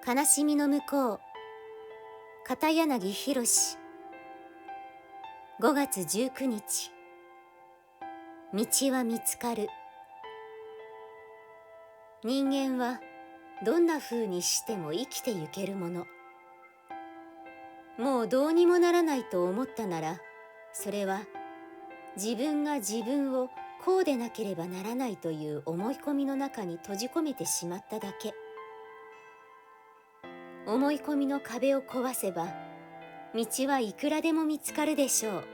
悲しみの向こう、片柳宏。5月19日。道は見つかる。人間はどんな風にしても生きてゆけるもの。もうどうにもならないと思ったなら、それは自分が自分をこうでなければならないという思い込みの中に閉じ込めてしまっただけ。思い込みの壁を壊せば、道はいくらでも見つかるでしょう。